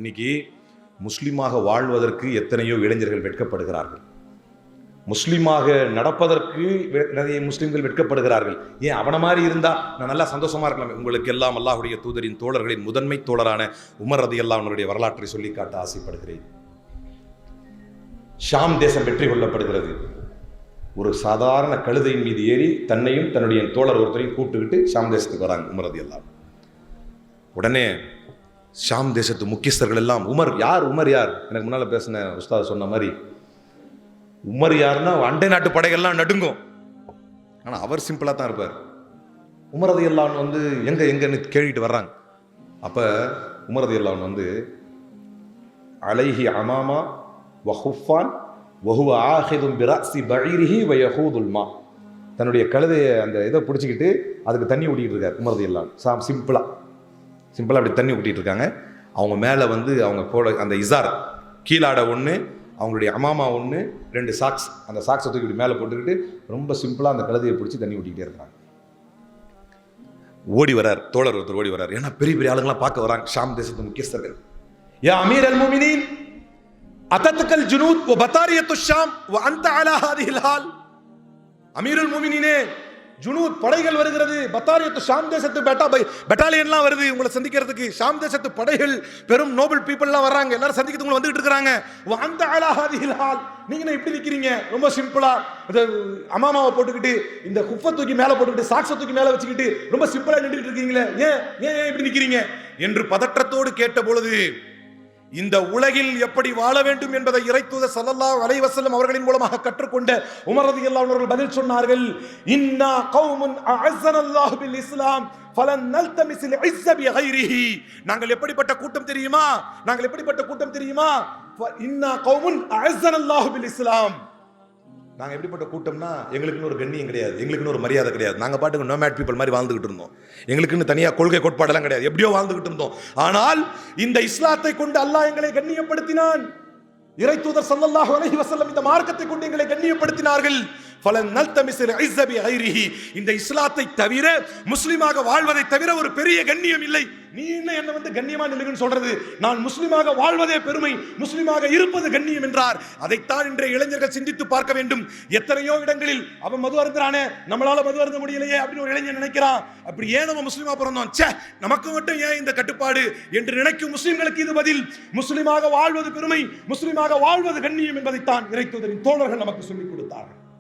இன்னைக்கு முஸ்லிமாக வாழ்வதற்கு எத்தனையோ இளைஞர்கள் வெட்கப்படுகிறார்கள். முஸ்லிமாக நடப்பதற்கு நிறைய முஸ்லிம்கள் வெட்கப்படுகிறார்கள். ஏன் அவன மாதிரி இருந்தா நான் நல்லா சந்தோஷமா இருக்கலாம். உங்களுக்கு எல்லாம் அல்லாஹ்வுடைய தூதரின் தோழர்களின் முதன்மை தோழரான உமர் ரலியல்லாஹு அன்ஹுடைய வரலாற்றை சொல்லி காட்ட ஆசைப்படுகிறேன். ஷாம் தேசம் வெற்றி கொள்ளப்படுகிறது. ஒரு சாதாரண கழுதையின் மீது ஏறி தன்னையும் தன்னுடைய தோழர் ஒருத்தரையும் கூப்பிட்டுக்கிட்டு ஷாம் தேசத்துக்கு வராங்க உமர் ரலியல்லாஹு. உடனே ஷாம் தேசத்து முக்கியஸ்தர்கள் எல்லாம் உமர் யார் எனக்கு முன்னால பேசின உஸ்தாத் சொன்ன மாதிரி உமர் யாருன்னா அண்டை நாட்டு படைகள்லாம் நடுங்கும். ஆனால் அவர் சிம்பிளாக தான் இருப்பார். உமர் ரலியல்லாஹு வந்து எங்கன்னு கேட்டுட்டு வர்றாங்க. அப்போ உமர் ரலியல்லாஹு அலைஹி அமாமா வஹுஃபான் வஹுவ ஆஹிதும் பிரஸி பஈரிஹி வயஹூதுல் மா, தன்னுடைய கழுதையை அந்த இதை பிடிச்சிக்கிட்டு அதுக்கு தண்ணி ஊட்டிக்கிட்டு இருக்கார் உமர் ரலியல்லாஹு. சிம்பிளாக அப்படி தண்ணி ஊட்டிகிட்டு இருக்காங்க. அவங்க மேலே வந்து அவங்க போட அந்த இசார் கீழாடை ஒன்று, அவங்களுடைய அமாமா ஒன்று, 2 சாக்ஸ், அந்த சாக்ஸை தூக்கி இப்படி மேலே போட்டுக்கிட்டு ரொம்ப சிம்பிளாக அந்த கழுதையை பிடிச்சி தண்ணி ஊட்டிக்கிட்டே இருக்கிறாங்க. ஓடி வரார் தோழர் ஒருத்தர் ஓடி வரார். ஏன்னா பெரிய பெரிய ஆளுங்களாம் பார்க்க வராங்க ஷாம் தேசத்து முக்கியஸ்தர்கள். யா அமீர் அல் முஃமினீன் அத்தத்துக்கல் ஜுனூத் வ பதாரியத்து ஷாம் வ அன்த அலா ஹாதிஹில் ஹால். அமீருல் முஃமினீனே, ஜுனூத் படைகள் வருகிறது, பத்தாரியத்து ஷாம் தேசத்து பெட்டாலியன்லாம் வருது உங்களை சந்திக்கிறதுக்கு. ஷாம் தேசத்து படைகள் பெரும் நோபல் பீப்புள்லாம் வர்றாங்க, எல்லாரும் சந்திக்கிறது உங்களை வந்துகிட்டு இருக்காங்க. அந்த அலாஹாதிஹில் ஹால், நீங்க இப்படி நிக்கிறீங்க ரொம்ப சிம்பிளா அமாமாவை போட்டுக்கிட்டு இந்த குஃபை தூக்கி மேல போட்டுக்கிட்டு சாக்ஸை தூக்கி மேல வச்சுக்கிட்டு ரொம்ப சிம்பிளா நின்றுட்டு இருக்கீங்களே, ஏன் இப்படி நிக்கிறீங்க என்று பதற்றத்தோடு கேட்ட பொழுது இந்த உலகில் எப்படி வாழ வேண்டும் என்பதை இறைத்தூதர் ஸல்லல்லாஹு அலைஹி வஸல்லம் அவர்களின் மூலமாக கற்றுக்கொண்ட உமர் ரலியல்லாஹு அன்ஹு அவர்கள் பதில் சொன்னார்கள். இன்னா கௌமுன் அஅஸனல்லாஹு பில் இஸ்லாம் ஃபலன் நல்தமிஸில் இஸ்ஸ பிகைரிஹி. நாங்கள் எப்படிப்பட்ட கூட்டம் தெரியுமா? இன்னா கௌமுன் அஅஸனல்லாஹு பில் இஸ்லாம். நாங்கள் எப்படிப்பட்ட கூட்டம்னா எங்களுக்குன்னு ஒரு கண்ணியம் கிடையாது, எங்களுக்குன்னு ஒரு மரியாதை கிடையாது. நாங்கள் பாட்டுக்கு நோமேட் பீப்புள் மாதிரி வாழ்ந்துகிட்டு இருந்தோம். எங்களுக்குன்னு தனியாக கொள்கை கோட்பாடெல்லாம் கிடையாது, எப்படியோ வாழ்ந்துகிட்டு இருந்தோம். ஆனால் இந்த இஸ்லாத்தை கொண்டு அல்லாஹ் எங்களை கண்ணியப்படுத்தினான். இறைத்தூதர் ஸல்லல்லாஹு அலைஹி வஸல்லம் இந்த மார்க்கத்தை கொண்டு எங்களை கண்ணியப்படுத்தினார்கள். ஃபலன் நல்தமிஸில் இஸ்ஸ பிகைரிஹி. இந்த இஸ்லாத்தை தவிர, முஸ்லிமாக வாழ்வதை தவிர ஒரு பெரிய கண்ணியம் இல்லை. நீ என்ன வந்து கண்ணியமா நில்லுங்கன்னு சொல்றது? நான் முஸ்லிமாக வாழ்வதே பெருமை, முஸ்லிமாக இருப்பது கண்ணியம் என்றார். அதைத்தான் இன்றைய இளைஞர்கள் சிந்தித்து பார்க்க வேண்டும். எத்தனையோ இடங்களில் அவன் மது அருந்துறானே, நம்மளால மது அருந்த முடியலையே அப்படின்னு ஒரு இளைஞன் நினைக்கிறான். அப்படி ஏன் நம்ம முஸ்லிமா பிறந்தோம், நமக்கு மட்டும் ஏன் இந்த கட்டுப்பாடு என்று நினைக்கும் முஸ்லிம்களுக்கு இது பதில். முஸ்லிமாக வாழ்வது பெருமை, முஸ்லிமாக வாழ்வது கண்ணியம் என்பதைத்தான் இறைத்தூதரின் தோழர்கள் நமக்கு சொல்லிக் கொடுத்தார்கள்.